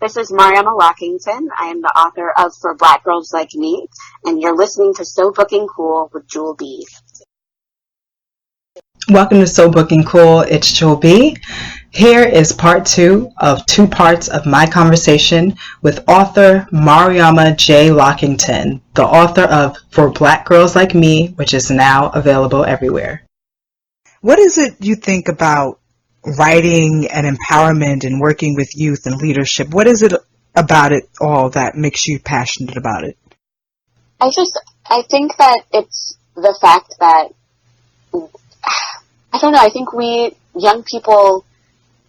This is Mariama Lockington. I am the author of For Black Girls Like Me, and you're listening to So Booking Cool with Jewel B. Welcome to So Booking Cool. It's Jewel B. Here is part 2 of 2 parts of my conversation with author Mariama J. Lockington, the author of For Black Girls Like Me, which is now available everywhere. What is it you think about writing and empowerment and working with youth and leadership? What is it about it all that makes you passionate about it? I think that it's the fact that, I don't know, I think we young people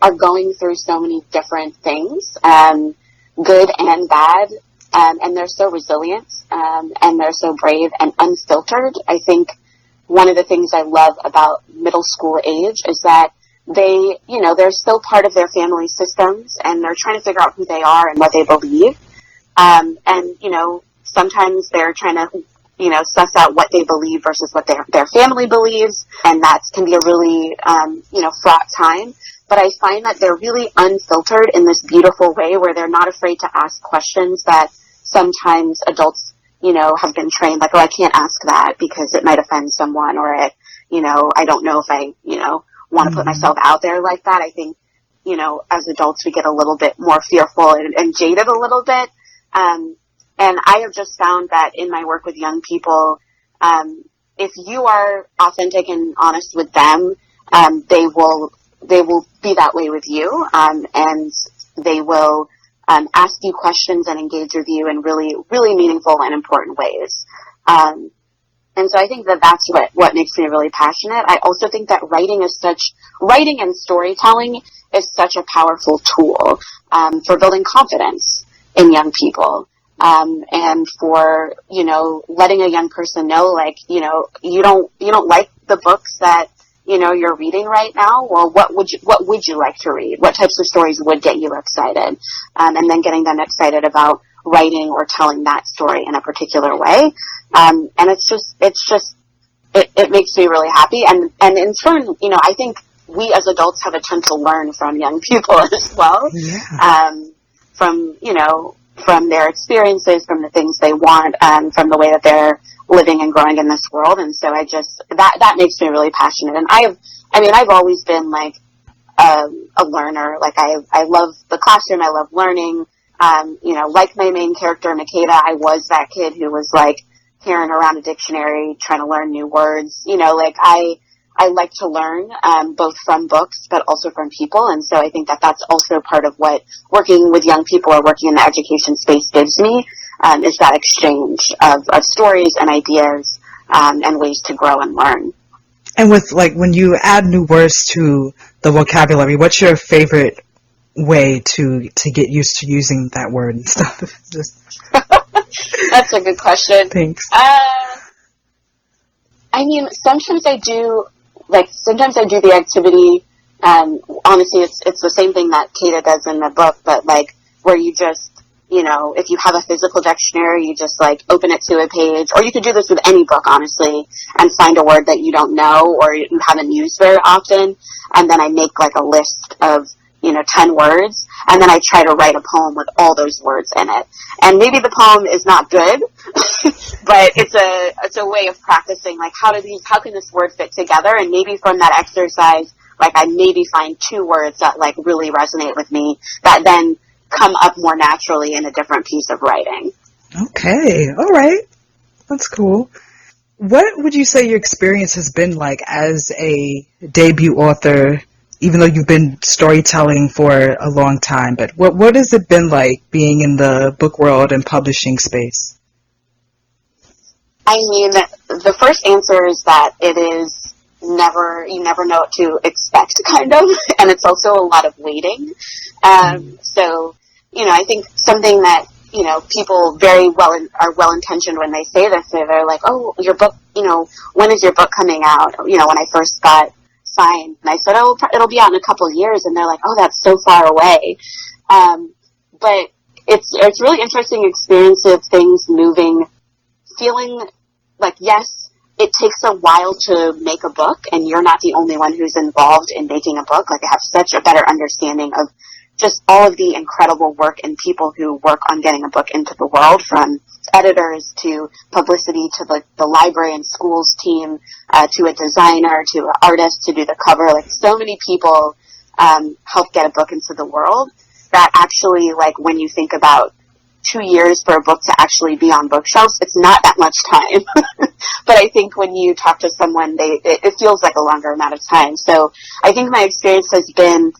are going through so many different things, good and bad, and they're so resilient, and they're so brave and unfiltered. I think one of the things I love about middle school age is that they're still part of their family systems, and they're trying to figure out who they are and what they believe. And, sometimes they're trying to, suss out what they believe versus what their family believes. And that can be a really, fraught time. But I find that they're really unfiltered in this beautiful way where they're not afraid to ask questions that sometimes adults, have been trained, like, oh, I can't ask that because it might offend someone, or I don't know if I, want to put myself out there like that. I think, as adults, we get a little bit more fearful and jaded a little bit. And I have just found that in my work with young people, if you are authentic and honest with them, they will be that way with you. And they will, ask you questions and engage with you in really, really meaningful and important ways. And so I think that that's what makes me really passionate. I also think that writing and storytelling is such a powerful tool, for building confidence in young people. And for, letting a young person know, like, you don't like the books that, you're reading right now. Well, what would you like to read? What types of stories would get you excited? And then getting them excited about writing or telling that story in a particular way. And it makes me really happy. And in turn, I think we as adults have a ton to learn from young people as well. Yeah. From their experiences, from the things they want, from the way that they're living and growing in this world. And so that makes me really passionate. And I've always been like, a learner. Like I love the classroom. I love learning. Like my main character, Makeda, I was that kid who was like carrying around a dictionary, trying to learn new words. I like to learn, both from books, but also from people. And so I think that that's also part of what working with young people or working in the education space gives me, is that exchange of stories and ideas, and ways to grow and learn. And with, like, when you add new words to the vocabulary, what's your favorite way to get used to using that word and stuff? That's a good question. Thanks. Sometimes I do the activity, honestly, it's the same thing that Makeda does in the book, but like, where you just, if you have a physical dictionary, you just like open it to a page, or you could do this with any book, honestly, and find a word that you don't know or you haven't used very often, and then I make like a list of 10 words, and then I try to write a poem with all those words in it. And maybe the poem is not good, but it's a way of practicing, like, how can this word fit together? And maybe from that exercise, like, I maybe find 2 words that like really resonate with me that then come up more naturally in a different piece of writing. Okay. All right. That's cool. What would you say your experience has been like as a debut author, even though you've been storytelling for a long time? But what has it been like being in the book world and publishing space? I mean, the first answer is that it is you never know what to expect, kind of, and it's also a lot of waiting. So, I think something that, people very are well-intentioned when they say this, they're like, oh, your book, when is your book coming out? When I first got signed, and I said, oh, it'll be out in a couple of years, and they're like, oh, that's so far away. But it's really interesting experience of things moving, feeling like, yes, it takes a while to make a book, and you're not the only one who's involved in making a book. Like, I have such a better understanding of just all of the incredible work and people who work on getting a book into the world, from editors to publicity to the library and schools team, to a designer, to an artist to do the cover. Like, so many people help get a book into the world that actually, like, when you think about 2 years for a book to actually be on bookshelves, it's not that much time. But I think when you talk to someone, it feels like a longer amount of time. So I think my experience has been,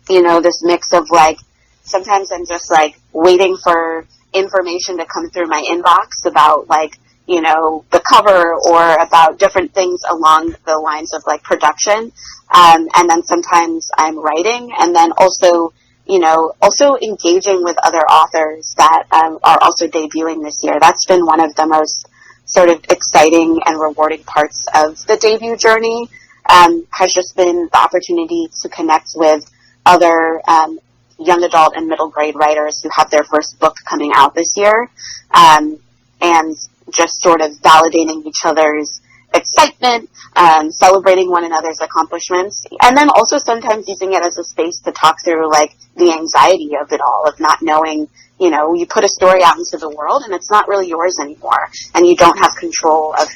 you know, this mix of, like, sometimes I'm just, like, waiting for information to come through my inbox about, like, you know, the cover or about different things along the lines of, like, production. And then sometimes I'm writing, and then also, you know, also engaging with other authors that are also debuting this year. That's been one of the most sort of exciting and rewarding parts of the debut journey, has just been the opportunity to connect with other young adult and middle grade writers who have their first book coming out this year, and just sort of validating each other's excitement, celebrating one another's accomplishments, and then also sometimes using it as a space to talk through, like, the anxiety of it all, of not knowing, you know, you put a story out into the world and it's not really yours anymore, and you don't have control of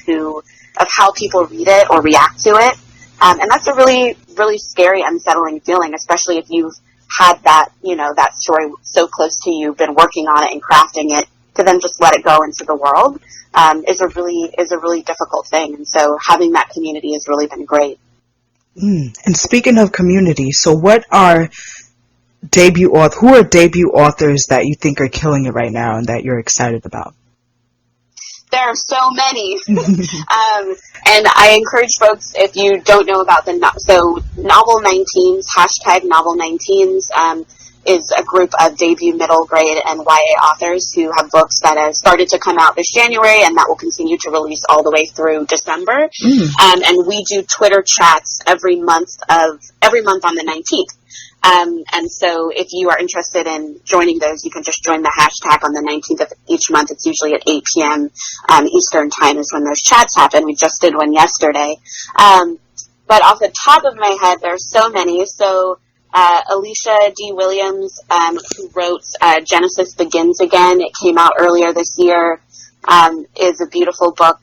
how people read it or react to it. And that's a really, really scary, unsettling feeling, especially if you've had that, you know, that story so close to you, been working on it and crafting it, to then just let it go into the world, is a really difficult thing. And so having that community has really been great. And speaking of community, so what are who are debut authors that you think are killing it right now and that you're excited about? There are so many. And I encourage folks, if you don't know about Novel 19s, hashtag Novel 19s, is a group of debut middle grade and YA authors who have books that have started to come out this January and that will continue to release all the way through December. And we do Twitter chats every month on the 19th. And so if you are interested in joining those, you can just join the hashtag on the 19th of each month. It's usually at 8 p.m. Eastern time is when those chats happen. We just did one yesterday. But off the top of my head, there's so many. So Alicia D. Williams, who wrote Genesis Begins Again, it came out earlier this year, is a beautiful book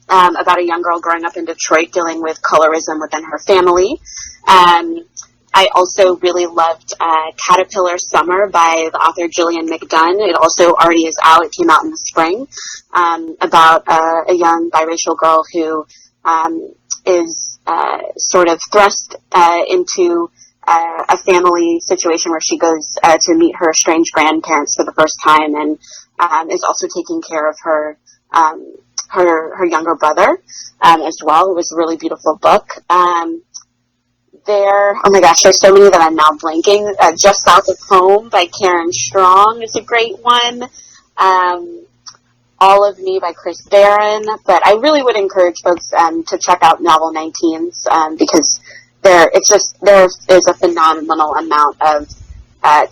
about a young girl growing up in Detroit dealing with colorism within her family. I also really loved Caterpillar Summer by the author Gillian McDunn. It also already is out. It came out in the spring, about a young biracial girl who is sort of thrust into a family situation where she goes to meet her estranged grandparents for the first time, and is also taking care of her younger brother as well. It was a really beautiful book. Oh my gosh, there's so many that I'm now blanking. Just South of Home by Karen Strong is a great one. All of Me by Chris Barron. But I really would encourage folks to check out Novel 19s because there is a phenomenal amount of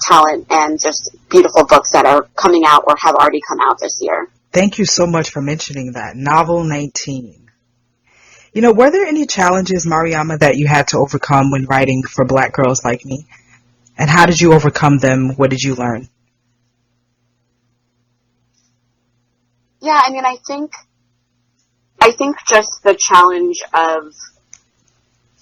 talent and just beautiful books that are coming out or have already come out this year. Thank you so much for mentioning that. Novel 19. You know, were there any challenges, Mariama, that you had to overcome when writing for Black girls like me? And how did you overcome them? What did you learn? Yeah, I mean, I think just the challenge of,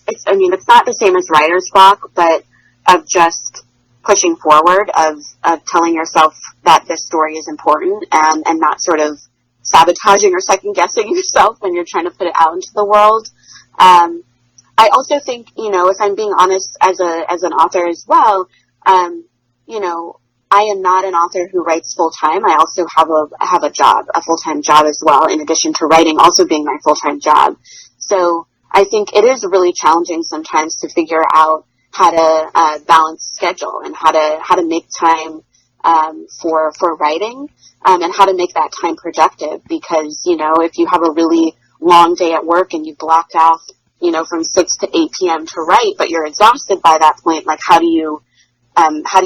it's not the same as writer's block, but of just pushing forward, of telling yourself that this story is important, and not sort of sabotaging or second guessing yourself when you're trying to put it out into the world. I also think, if I'm being honest as an author as well, I am not an author who writes full time. I also have a job, a full-time job as well, in addition to writing also being my full-time job. So I think it is really challenging sometimes to figure out how to balance schedule and how to make time for writing, and how to make that time productive, because, if you have a really long day at work and you blocked off, from 6 to 8 p.m. to write, but you're exhausted by that point, like how do you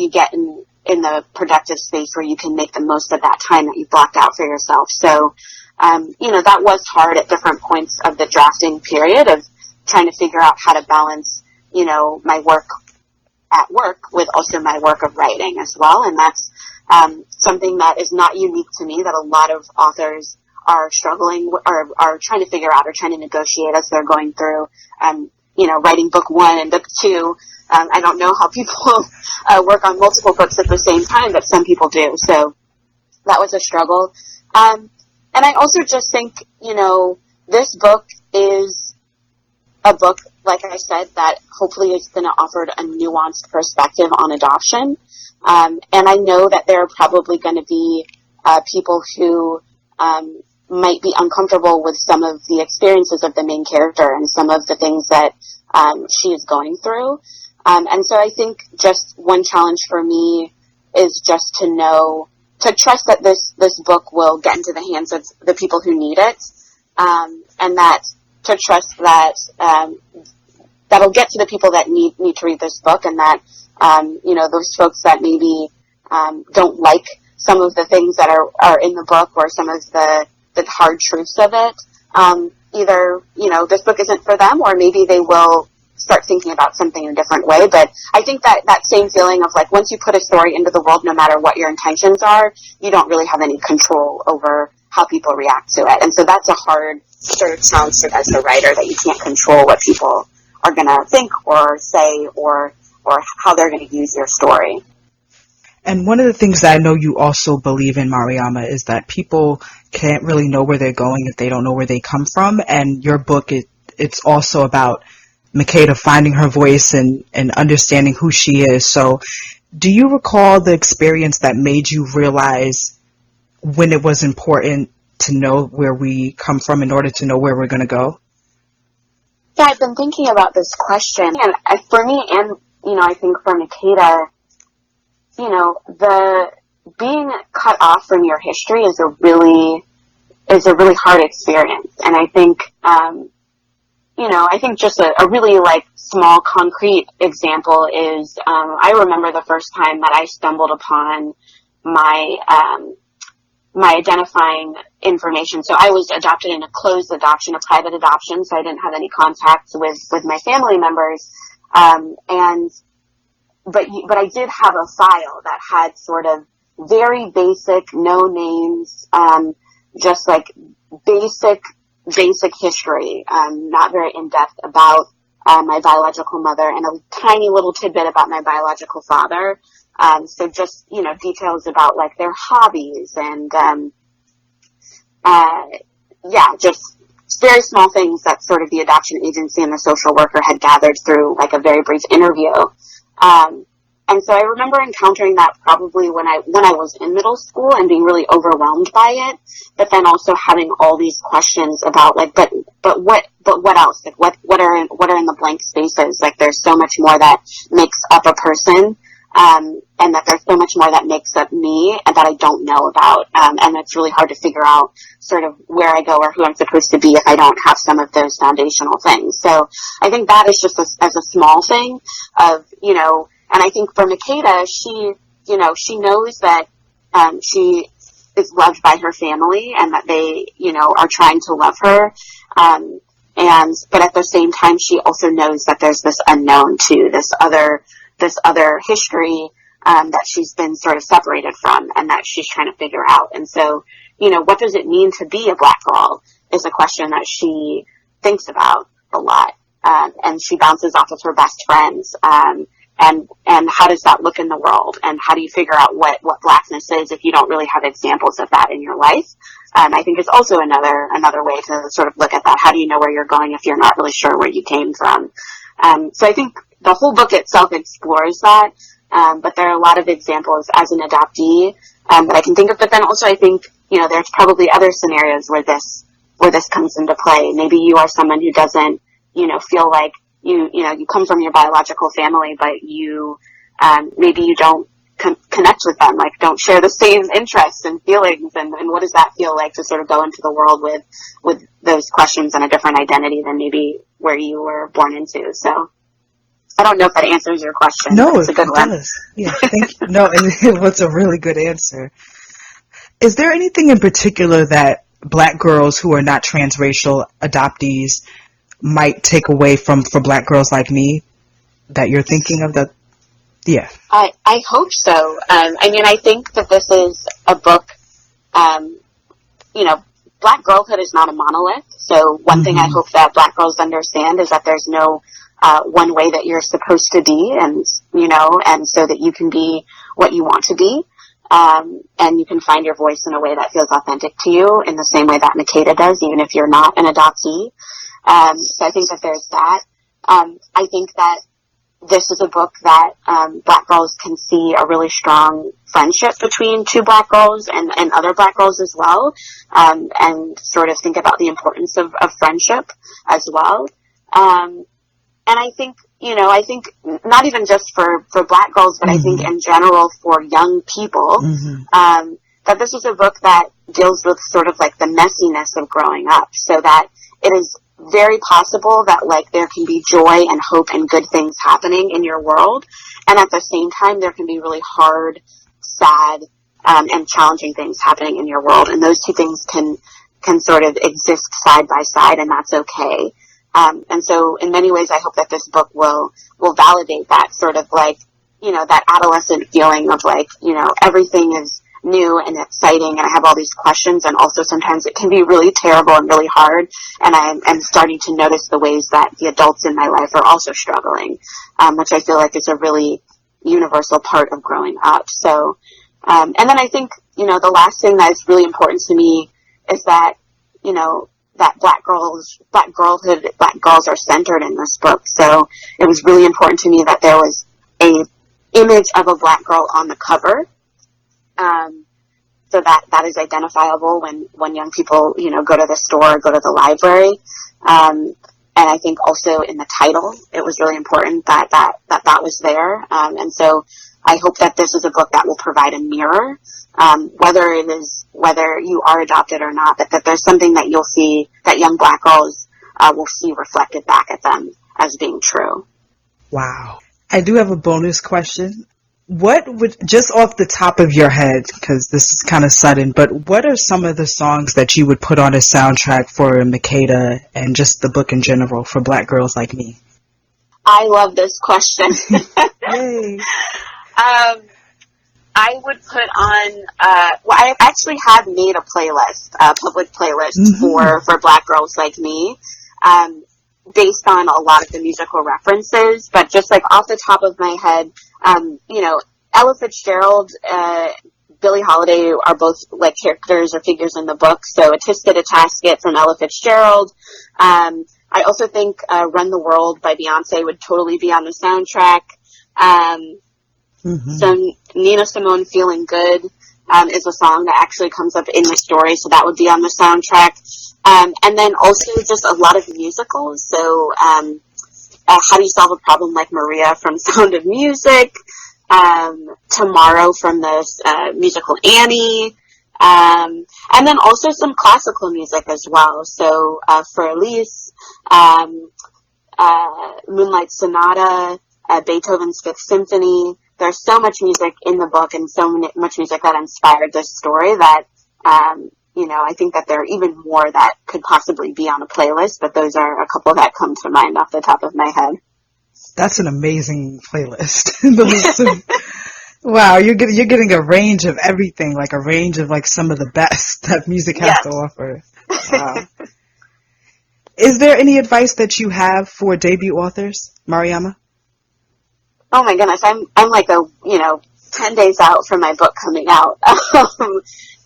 get in the productive space where you can make the most of that time that you blocked out for yourself? So, that was hard at different points of the drafting period of trying to figure out how to balance, my work at work with also my work of writing as well. And that's something that is not unique to me, that a lot of authors are struggling or are trying to figure out or trying to negotiate as they're going through, writing book 1 and book 2. I don't know how people work on multiple books at the same time, but some people do. So that was a struggle. And I also just think, this book is a book, like I said, that hopefully is going to offer a nuanced perspective on adoption. And I know that there are probably going to be people who might be uncomfortable with some of the experiences of the main character and some of the things that she is going through. And so I think just one challenge for me is just to trust that this book will get into the hands of the people who need it, and that to trust that that'll get to the people that need to read this book, and that those folks that maybe don't like some of the things that are in the book or some of the hard truths of it, either this book isn't for them, or maybe they will start thinking about something in a different way. But I think that same feeling of like, once you put a story into the world, no matter what your intentions are, you don't really have any control over how people react to it. And so that's a hard sort of challenge as a writer, that you can't control what people are going to think or say or how they're going to use your story. And one of the things that I know you also believe in, Mariama, is that people can't really know where they're going if they don't know where they come from. And your book, it's also about Makeda finding her voice and understanding who she is. So do you recall the experience that made you realize when it was important to know where we come from in order to know where we're going to go? Yeah, I've been thinking about this question. And for me, and, I think for Makeda, the being cut off from your history is a really hard experience. And I think, I think just a really small concrete example is, I remember the first time that I stumbled upon my identifying information. So I was adopted in a closed adoption, a private adoption, so I didn't have any contact with my family members. But I did have a file that had sort of very basic, no names, just basic history, not very in-depth about my biological mother, and a tiny little tidbit about my biological father. So just, details about their hobbies and, just very small things that sort of the adoption agency and the social worker had gathered through a very brief interview. And so I remember encountering that probably when I was in middle school and being really overwhelmed by it, but then also having all these questions about but what else? What are in the blank spaces? There's so much more that makes up a person, and that there's so much more that makes up me and that I don't know about. And it's really hard to figure out sort of where I go or who I'm supposed to be if I don't have some of those foundational things. So I think that is just as a small thing of, and I think for Makeda, she knows that, she is loved by her family and that they, are trying to love her. But at the same time, she also knows that there's this unknown too, this other history, that she's been sort of separated from and that she's trying to figure out. And so, what does it mean to be a Black girl is a question that she thinks about a lot. And she bounces off of her best friends. And how does that look in the world? And how do you figure out what Blackness is if you don't really have examples of that in your life? I think it's also another way to sort of look at that. How do you know where you're going if you're not really sure where you came from? So I think the whole book itself explores that. But there are a lot of examples as an adoptee, that I can think of. But then also I think, there's probably other scenarios where this comes into play. Maybe you are someone who doesn't, feel like you come from your biological family, but maybe you don't connect with them, don't share the same interests and feelings. And what does that feel like to sort of go into the world with those questions and a different identity than maybe where you were born into? So I don't know if that answers your question. No, it's a good one. Does. Yeah, thank you. No, and it was a really good answer. Is there anything in particular that Black girls who are not transracial adoptees might take away for Black girls like me that you're thinking of? That Yeah. I hope so. I mean, I think that this is a book, Black girlhood is not a monolith. So one thing I hope that Black girls understand is that there's no one way that you're supposed to be, and so that you can be what you want to be, and you can find your voice in a way that feels authentic to you, in the same way that Makeda does, even if you're not an adoptee. So I think that there's that. I think that this is a book that Black girls can see a really strong friendship between two Black girls and other Black girls as well, and sort of think about the importance of friendship as well. And I think not even just for Black girls, but I think in general for young people, that this is a book that deals with sort of like the messiness of growing up, so that it is very possible that like there can be joy and hope and good things happening in your world, and at the same time there can be really hard, sad, and challenging things happening in your world, and those two things can sort of exist side by side, and that's okay. And so in many ways I hope that this book will validate that sort of like, that adolescent feeling of like, everything is new and exciting, and I have all these questions, and also sometimes it can be really terrible and really hard, and I'm starting to notice the ways that the adults in my life are also struggling, which I feel like is a really universal part of growing up. So, and then I think, the last thing that is really important to me is that, that Black girlhood, Black girls are centered in this book. So it was really important to me that there was a image of a Black girl on the cover. So that is identifiable when young people, go to the store, go to the library. And I think also in the title, it was really important that was there. And so I hope that this is a book that will provide a mirror, whether you are adopted or not, that there's something that you'll see, that young Black girls will see reflected back at them as being true. Wow. I do have a bonus question. What would, just off the top of your head, because this is kind of sudden, but what are some of the songs that you would put on a soundtrack for Makeda and just the book in general for Black girls like me? I love this question. Yay. I would put on, I actually have made a playlist, a public playlist for Black girls like me, based on a lot of the musical references, but just like off the top of my head, Ella Fitzgerald, Billie Holiday are both like characters or figures in the book. So A Tisket, a Tasket from Ella Fitzgerald. I also think Run the World by Beyonce would totally be on the soundtrack. So Nina Simone, Feeling Good is a song that actually comes up in the story, so that would be on the soundtrack. And then also just a lot of musicals. So How Do You Solve a Problem Like Maria from Sound of Music, Tomorrow from the musical Annie, and then also some classical music as well. So for Elise, Moonlight Sonata, Beethoven's Fifth Symphony. There's so much music in the book and so much music that inspired this story that, I think that there are even more that could possibly be on a playlist, but those are a couple that come to mind off the top of my head. That's an amazing playlist. Wow, you're getting a range of everything, like a range of like some of the best that music has to offer. Wow. Is there any advice that you have for debut authors, Mariama? Oh my goodness, I'm like 10 days out from my book coming out.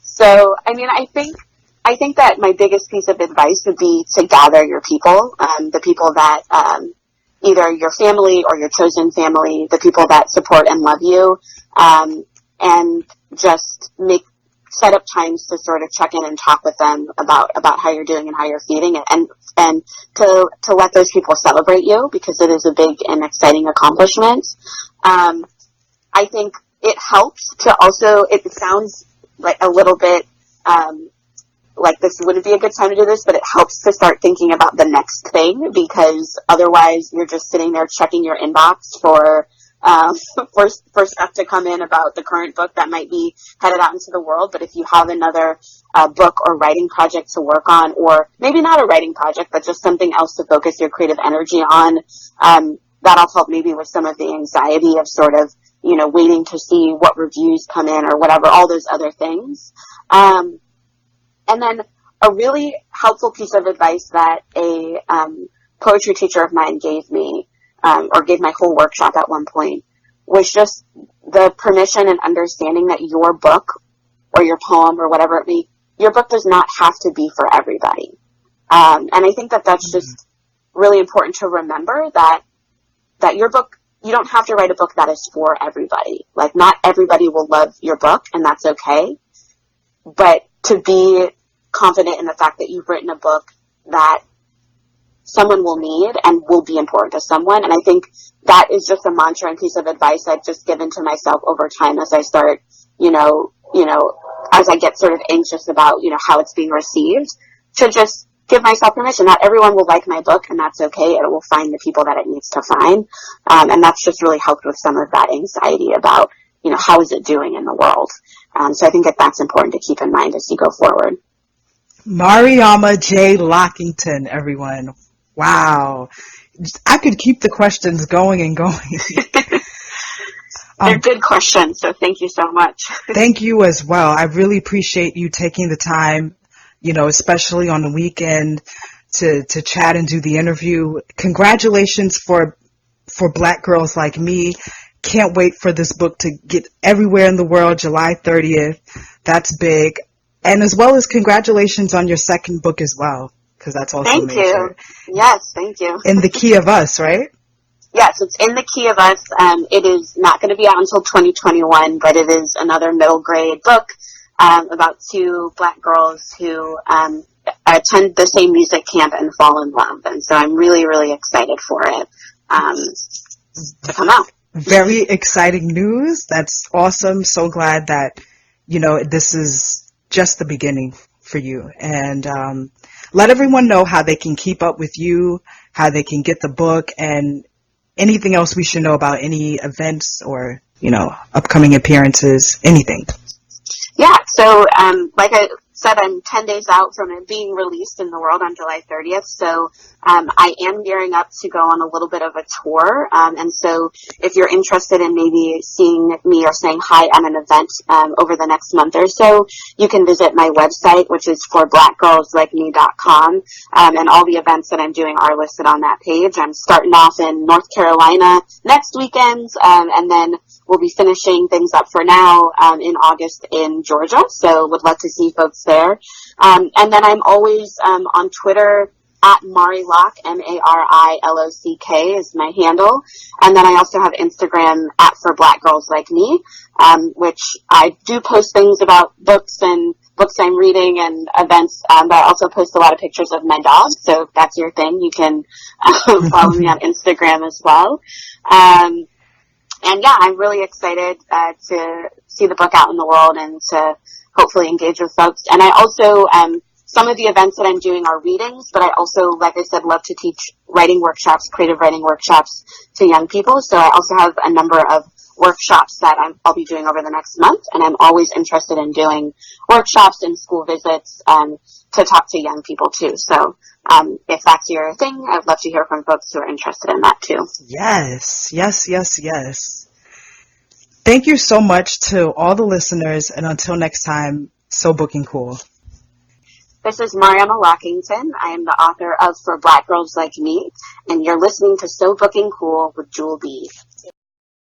So, I mean, I think that my biggest piece of advice would be to gather your people, the people that, either your family or your chosen family, the people that support and love you, and just set up times to sort of check in and talk with them about how you're doing and how you're feeling, and to let those people celebrate you, because it is a big and exciting accomplishment. I think it helps to also, it sounds like a little bit, like this wouldn't be a good time to do this, but it helps to start thinking about the next thing, because otherwise you're just sitting there checking your inbox for stuff to come in about the current book that might be headed out into the world. But if you have another book or writing project to work on, or maybe not a writing project, but just something else to focus your creative energy on, that'll help maybe with some of the anxiety of sort of, waiting to see what reviews come in or whatever, all those other things. And then a really helpful piece of advice that a poetry teacher of mine gave me, or gave my whole workshop at one point, was just the permission and understanding that your book or your poem or whatever it may, your book does not have to be for everybody. And I think that that's just really important to remember, that your book, you don't have to write a book that is for everybody. Like, not everybody will love your book, and that's okay. But to be confident in the fact that you've written a book that someone will need and will be important to someone. And I think that is just a mantra and piece of advice I've just given to myself over time as I start, as I get sort of anxious about, how it's being received, to just give myself permission. Not everyone will like my book, and that's okay. It will find the people that it needs to find. And that's just really helped with some of that anxiety about, how is it doing in the world? So I think that that's important to keep in mind as you go forward. Mariama J. Lockington, everyone. Wow. I could keep the questions going and going. They're good questions, so thank you so much. Thank you as well. I really appreciate you taking the time, especially on the weekend, to chat and do the interview. Congratulations for Black girls like me. Can't wait for this book to get everywhere in the world, July 30th. That's big. And as well as congratulations on your second book as well, because that's also major. Thank you. Yes, thank you. In the Key of Us, right? Yes, it's In the Key of Us. It is not going to be out until 2021, but it is another middle grade book about two Black girls who attend the same music camp and fall in love. And so I'm really, really excited for it to come out. Very exciting news. That's awesome. So glad that, this is just the beginning for you. And let everyone know how they can keep up with you, how they can get the book, and anything else we should know about any events or, upcoming appearances, anything. Yeah, so like I said, I'm 10 days out from it being released in the world on July 30th, so I am gearing up to go on a little bit of a tour, and so if you're interested in maybe seeing me or saying hi at an event over the next month or so, you can visit my website, which is forblackgirlslikeme.com, and all the events that I'm doing are listed on that page. I'm starting off in North Carolina next weekend, and then we'll be finishing things up for now in August in Georgia, so would love to see folks there. And then I'm always on Twitter at Marilock, MARILOCK is my handle. And then I also have Instagram at For Black Girls Like Me, which I do post things about books and books I'm reading and events, but I also post a lot of pictures of my dog. So if that's your thing, you can follow me on Instagram as well. And yeah, I'm really excited to see the book out in the world and to hopefully engage with folks. And I also, some of the events that I'm doing are readings, but I also, like I said, love to teach writing workshops, creative writing workshops to young people. So I also have a number of workshops that I'll be doing over the next month. And I'm always interested in doing workshops and school visits to talk to young people too. So if that's your thing, I'd love to hear from folks who are interested in that too. Yes. Thank you so much to all the listeners, and until next time, so booking cool. This is Mariama Lockington. I am the author of For Black Girls Like Me, and you're listening to So Booking Cool with Jewel B.